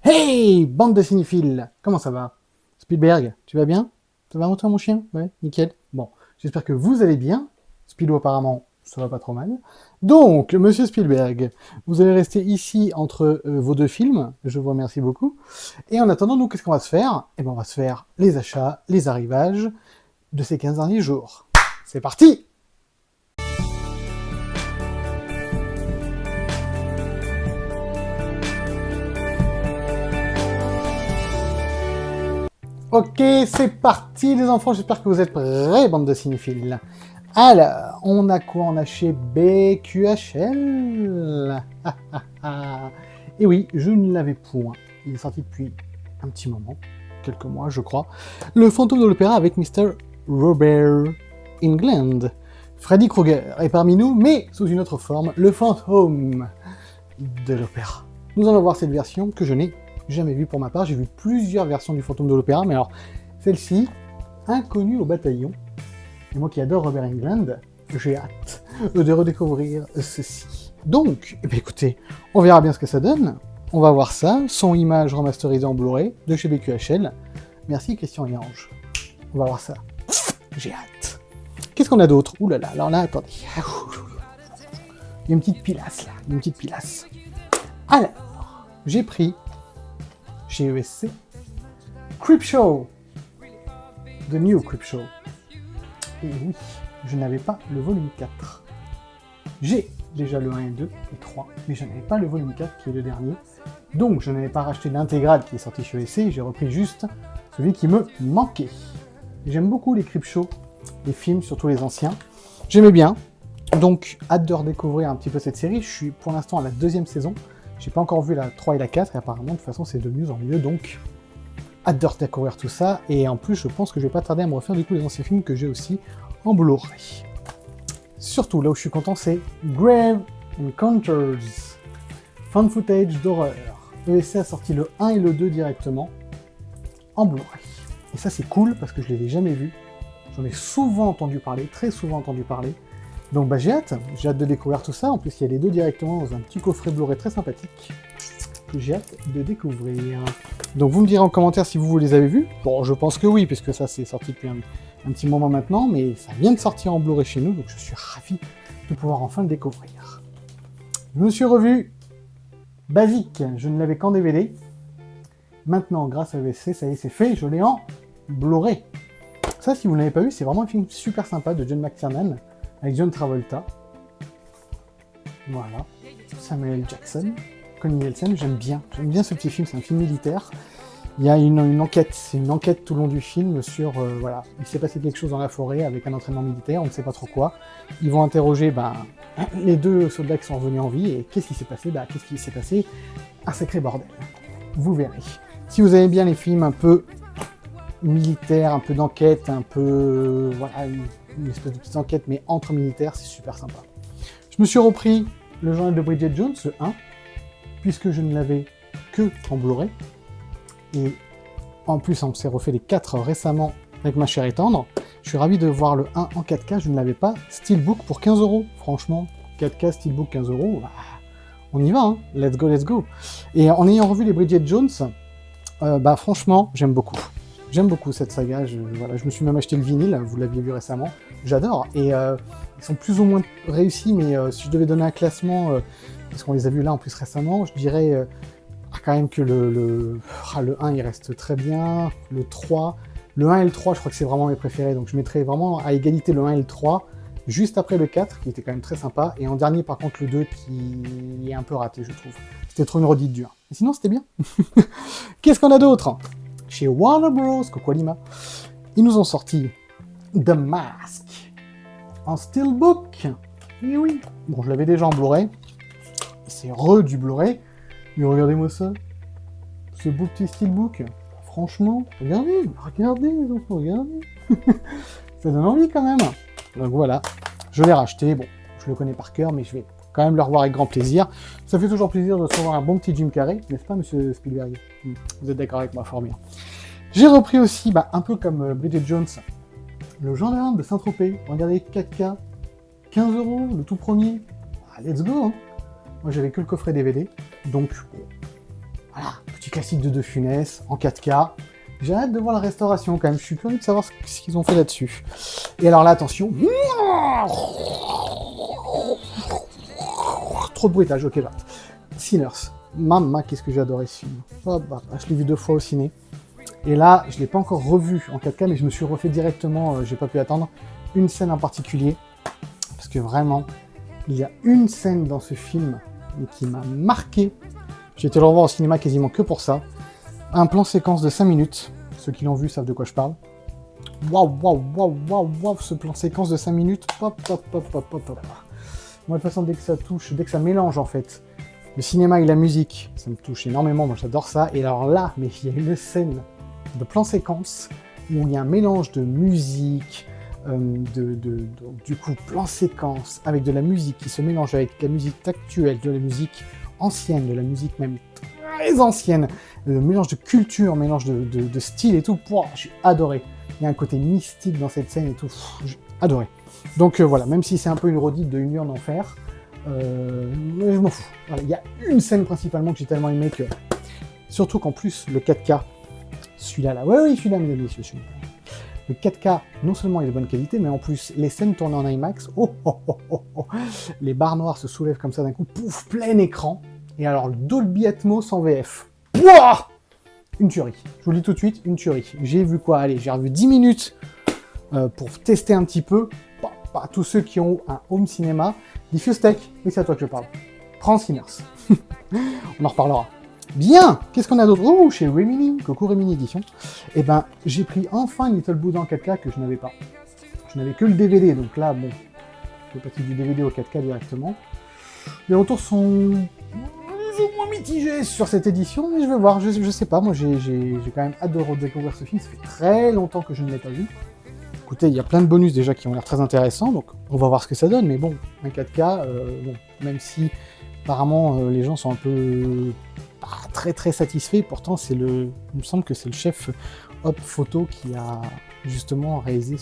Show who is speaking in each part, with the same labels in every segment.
Speaker 1: Hey, bande de cinéphiles, comment ça va? Spielberg, tu vas bien? Ça va toi mon chien? Ouais, nickel. Bon, j'espère que vous allez bien. Spilo apparemment, ça va pas trop mal. Donc, monsieur Spielberg, vous allez rester ici entre vos deux films, je vous remercie beaucoup. Et en attendant, nous, qu'est-ce qu'on va se faire? Eh ben, on va se faire les achats, les arrivages de ces 15 derniers jours. C'est parti! Ok, c'est parti les enfants, j'espère que vous êtes prêts, bande de cinéphiles. Alors, on a quoi? On a chez BQHL. Et oui, je ne l'avais point. Il est sorti depuis un petit moment, quelques mois je crois. Le fantôme de l'opéra avec Mr. Robert England. Freddy Krueger est parmi nous, mais sous une autre forme, le fantôme de l'opéra. Nous allons voir cette version que je n'ai jamais vue pour ma part. J'ai vu plusieurs versions du fantôme de l'opéra, mais alors celle-ci, inconnue au bataillon. Et moi qui adore Robert Englund, j'ai hâte de redécouvrir ceci. Donc, eh bien, écoutez, on verra bien ce que ça donne. On va voir ça, son image remasterisée en Blu-ray de chez BQHL. Merci Christian et Ange. On va voir ça. J'ai hâte. Qu'est-ce qu'on a d'autre? Ouh là là, alors là, attendez. Il y a une petite pilasse là, une petite pilasse. Alors, j'ai pris chez ESC Creepshow. The New Creepshow. Et oui, je n'avais pas le volume 4. J'ai déjà le 1 et 2 et 3, mais je n'avais pas le volume 4 qui est le dernier. Donc je n'avais pas racheté l'intégrale qui est sortie chez ESC, j'ai repris juste celui qui me manquait. J'aime beaucoup les Creepshow, les films, surtout les anciens. J'aimais bien, donc hâte de redécouvrir un petit peu cette série. Je suis pour l'instant à la 2e saison. J'ai pas encore vu la 3 et la 4, et apparemment de toute façon c'est de mieux en mieux, donc hâte de redécouvrir tout ça, et en plus je pense que je vais pas tarder à me refaire du coup les anciens films que j'ai aussi en Blu-ray. Surtout là où je suis content, c'est Grave Encounters, fan footage d'horreur. ESC a sorti le 1 et le 2 directement en Blu-ray. Et ça c'est cool parce que je l'avais jamais vu. J'en ai souvent entendu parler, très souvent entendu parler. Donc bah j'ai hâte de découvrir tout ça. En plus il y a les deux directement dans un petit coffret Blu-ray très sympathique que j'ai hâte de découvrir. Donc vous me direz en commentaire si vous les avez vus. Bon, je pense que oui, puisque ça c'est sorti depuis un petit moment maintenant, mais ça vient de sortir en Blu-ray chez nous, donc je suis ravi de pouvoir enfin le découvrir. Je me suis revu Basique, je ne l'avais qu'en DVD. Maintenant, grâce à VC, ça y est, c'est fait, je l'ai en Blu-ray. Ça, si vous ne l'avez pas vu, c'est vraiment un film super sympa de John McTiernan, avec John Travolta. Voilà. Samuel Jackson. Connie Nielsen, j'aime bien ce petit film, c'est un film militaire. Il y a une enquête, c'est une enquête tout le long du film sur, voilà, il s'est passé quelque chose dans la forêt avec un entraînement militaire, on ne sait pas trop quoi. Ils vont interroger les deux soldats qui sont revenus en vie, et qu'est-ce qui s'est passé? Qu'est-ce qui s'est passé? Un sacré bordel. Vous verrez. Si vous aimez bien les films un peu militaires, un peu d'enquête, un peu, voilà, une espèce de petite enquête, mais entre militaires, c'est super sympa. Je me suis repris le journal de Bridget Jones, le 1, puisque je ne l'avais que en Blu-ray. Et en plus, on s'est refait les 4 récemment avec ma chère et tendre. Je suis ravi de voir le 1 en 4K, je ne l'avais pas. Steelbook pour 15€. Franchement, 4K, Steelbook 15€, on y va, hein. Let's go, let's go. Et en ayant revu les Bridget Jones, franchement, j'aime beaucoup. J'aime beaucoup cette saga, je me suis même acheté le vinyle, vous l'aviez vu récemment. J'adore. Et ils sont plus ou moins réussis, mais si je devais donner un classement, parce qu'on les a vus là en plus récemment, je dirais quand même que le 1 il reste très bien, le 3, le 1 et le 3 je crois que c'est vraiment mes préférés, donc je mettrais vraiment à égalité le 1 et le 3, juste après le 4 qui était quand même très sympa, et en dernier par contre le 2 qui est un peu raté je trouve. C'était trop une redite du 1. Mais sinon c'était bien. Qu'est-ce qu'on a d'autre? Chez Warner Bros, Coco Lima, ils nous ont sorti The Mask en Steelbook. Et oui, bon je l'avais déjà en Blu-ray, c'est du Blu-ray. Mais regardez-moi ça, ce beau petit steelbook, franchement, regardez les enfants, regardez. Ça donne envie quand même. Donc voilà, je l'ai racheté, bon, je le connais par cœur, mais je vais quand même le revoir avec grand plaisir. Ça fait toujours plaisir de se revoir un bon petit Jim Carrey, n'est-ce pas monsieur Spielberg? Vous êtes d'accord avec moi, fort bien. J'ai repris aussi, un peu comme Bridget Jones, le gendarme de Saint-Tropez. Regardez, 4K, 15€, le tout premier. Let's go, hein. Moi j'avais que le coffret DVD, donc voilà, petit classique de De Funès, en 4K. J'ai hâte de voir la restauration quand même, je suis curieux de savoir ce qu'ils ont fait là-dessus. Et alors là, attention. Trop de bruitage, ok, va. Sinners. Maman, qu'est-ce que j'ai adoré ce film. Oh, bah, je l'ai vu 2 fois au ciné. Et là, je ne l'ai pas encore revu en 4K, mais je me suis refait directement, j'ai pas pu attendre, une scène en particulier. Parce que vraiment, il y a une scène dans ce film qui m'a marqué. J'ai été le revoir au cinéma quasiment que pour ça. Un plan séquence de 5 minutes. Ceux qui l'ont vu savent de quoi je parle. Waouh, waouh, waouh, waouh, waouh, ce plan séquence de 5 minutes. Pop, pop, pop, pop, pop, pop. Moi, de toute façon, dès que ça touche, dès que ça mélange, en fait, le cinéma et la musique, ça me touche énormément. Moi, j'adore ça. Et alors là, mais il y a une scène de plan séquence où il y a un mélange de musique, du coup, plan séquence, avec de la musique qui se mélange avec la musique actuelle, de la musique ancienne, de la musique même très ancienne, mélange de culture, mélange de style et tout. Pouah, j'ai adoré. Il y a un côté mystique dans cette scène et tout. J'ai adoré. Donc voilà, même si c'est un peu une redite de Une nuit en enfer, je m'en fous. Voilà, il y a une scène principalement que j'ai tellement aimé que... Surtout qu'en plus, le 4K, celui-là, là, oui, celui-là, mesdames et messieurs, celui-là. Le 4K, non seulement est de bonne qualité, mais en plus, les scènes tournées en IMAX, les barres noires se soulèvent comme ça d'un coup, pouf, plein écran. Et alors, le Dolby Atmos en VF. Pouah, une tuerie. Je vous le dis tout de suite, une tuerie. J'ai vu quoi? Allez, j'ai revu 10 minutes pour tester un petit peu. Tous ceux qui ont un home cinéma. Diffuse Tech, oui, c'est à toi que je parle. Prends Sinners. On en reparlera. Bien, qu'est-ce qu'on a d'autre? Oh, chez Remini, Coucou Remini Édition. Eh ben, j'ai pris enfin une Little Buddha en 4K que je n'avais pas. Je n'avais que le DVD, donc là, bon, je vais passer du DVD au 4K directement. Les retours sont plus ou moins mitigés sur cette édition, mais je vais voir, je sais pas, moi j'ai quand même hâte de redécouvrir ce film, ça fait très longtemps que je ne l'ai pas vu. Écoutez, il y a plein de bonus déjà qui ont l'air très intéressants, donc on va voir ce que ça donne, mais bon, un 4K, bon, même si apparemment les gens sont un peu pas très très satisfaits, pourtant il me semble que c'est le chef Hop Photo qui a justement réalisé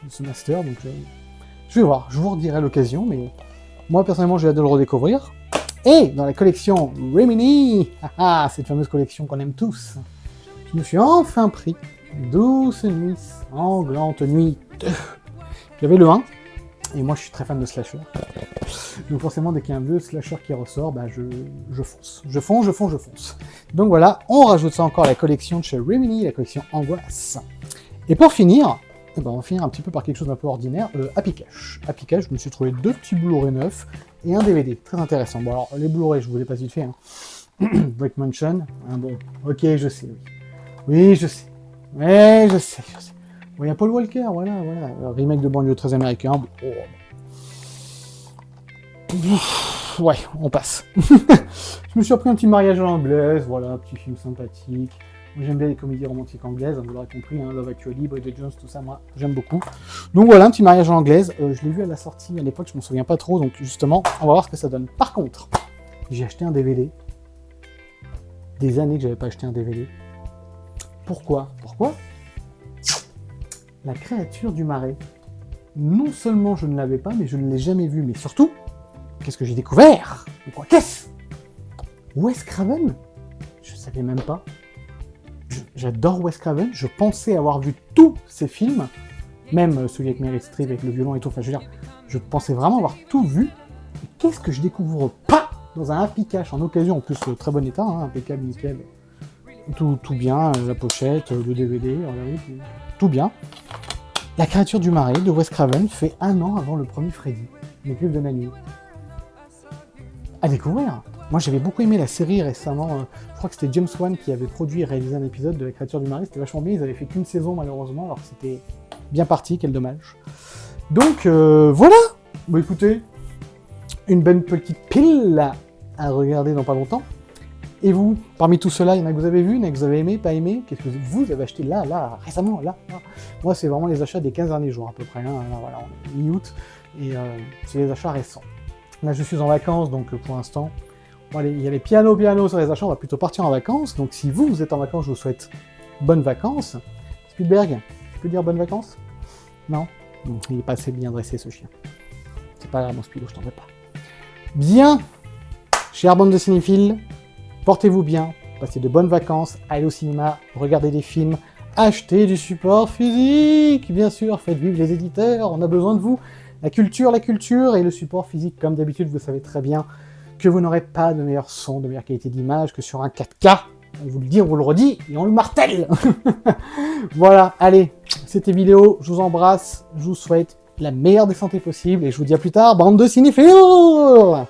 Speaker 1: ce master, donc je vais voir, je vous redirai à l'occasion, mais moi personnellement j'ai hâte de le redécouvrir. Et dans la collection Remini, cette fameuse collection qu'on aime tous, je me suis enfin pris Douce Nuit, Sanglante Nuit 2. J'avais le 1, et moi je suis très fan de slasher. Donc forcément, dès qu'il y a un vieux slasher qui ressort, bah je fonce. Je fonce. Donc voilà, on rajoute ça encore à la collection de chez Remini, la collection Angoisse. Et pour finir, eh ben on va finir un petit peu par quelque chose d'un peu ordinaire, Happy Cash. Happy Cash, je me suis trouvé 2 petits Blu-ray neufs et un DVD, très intéressant. Bon alors, les Blu-ray, je vous les passe vite fait. Hein. Break Mansion, hein, bon, ok, je sais, oui. Oui, je sais. Ouais, je sais. Bon, il y a Paul Walker, voilà. Remake de banlieue très américain. Bon, ouais, on passe. Je me suis repris un petit mariage à l'anglaise, voilà, un petit film sympathique. Moi, j'aime bien les comédies romantiques anglaises, vous l'aurez compris, hein, Love Actually, Bridget Jones, tout ça, moi, j'aime beaucoup. Donc voilà, un petit mariage à l'anglaise. Je l'ai vu à la sortie à l'époque, je m'en souviens pas trop, donc justement, on va voir ce que ça donne. Par contre, j'ai acheté un DVD. Des années que j'avais pas acheté un DVD. Pourquoi? La créature du marais. Non seulement je ne l'avais pas, mais je ne l'ai jamais vu. Mais surtout, qu'est-ce que j'ai découvert? Mais quoi, qu'est-ce? Wes Craven? Je savais même pas. J'adore Wes Craven. Je pensais avoir vu tous ses films, même celui avec Meryl Streep, avec le violon et tout. Enfin, je veux dire, je pensais vraiment avoir tout vu. Et qu'est-ce que je découvre pas dans un Happy Cash en occasion, en plus très bon état, hein, impeccable, nickel. Tout bien, la pochette, le DVD, regardez, tout bien. La créature du marais de Wes Craven fait 1 an avant le premier Freddy, les Griffes de Nanu. À découvrir. Moi j'avais beaucoup aimé la série récemment, je crois que c'était James Wan qui avait produit et réalisé un épisode de la créature du marais, c'était vachement bien, ils avaient fait qu'une saison malheureusement, alors que c'était bien parti, quel dommage. Donc voilà. Bon écoutez, une bonne petite pile à regarder dans pas longtemps. Et vous, parmi tout cela, il y en a que vous avez vu, il y en a que vous avez aimé, pas aimé? Qu'est-ce que vous avez acheté là, récemment, là? Moi, c'est vraiment les achats des 15 derniers jours, à peu près. Hein. Là, voilà, on est mi-août, et c'est les achats récents. Là, je suis en vacances, donc pour l'instant, bon, il y a les pianos sur les achats, on va plutôt partir en vacances. Donc si vous êtes en vacances, je vous souhaite bonnes vacances. Spielberg, tu peux dire bonnes vacances? Non? Il n'est pas assez bien dressé, ce chien. C'est pas grave, mon Spilo, je t'en veux pas. Bien, chère bande de cinéphiles, portez-vous bien, passez de bonnes vacances, allez au cinéma, regardez des films, achetez du support physique, bien sûr, faites vivre les éditeurs, on a besoin de vous. La culture et le support physique, comme d'habitude, vous savez très bien que vous n'aurez pas de meilleur son, de meilleure qualité d'image que sur un 4K. On vous le dit, on vous le redit, et on le martèle. Voilà, allez, c'était vidéo, je vous embrasse, je vous souhaite la meilleure des santé possible, et je vous dis à plus tard, bande de cinéphiles.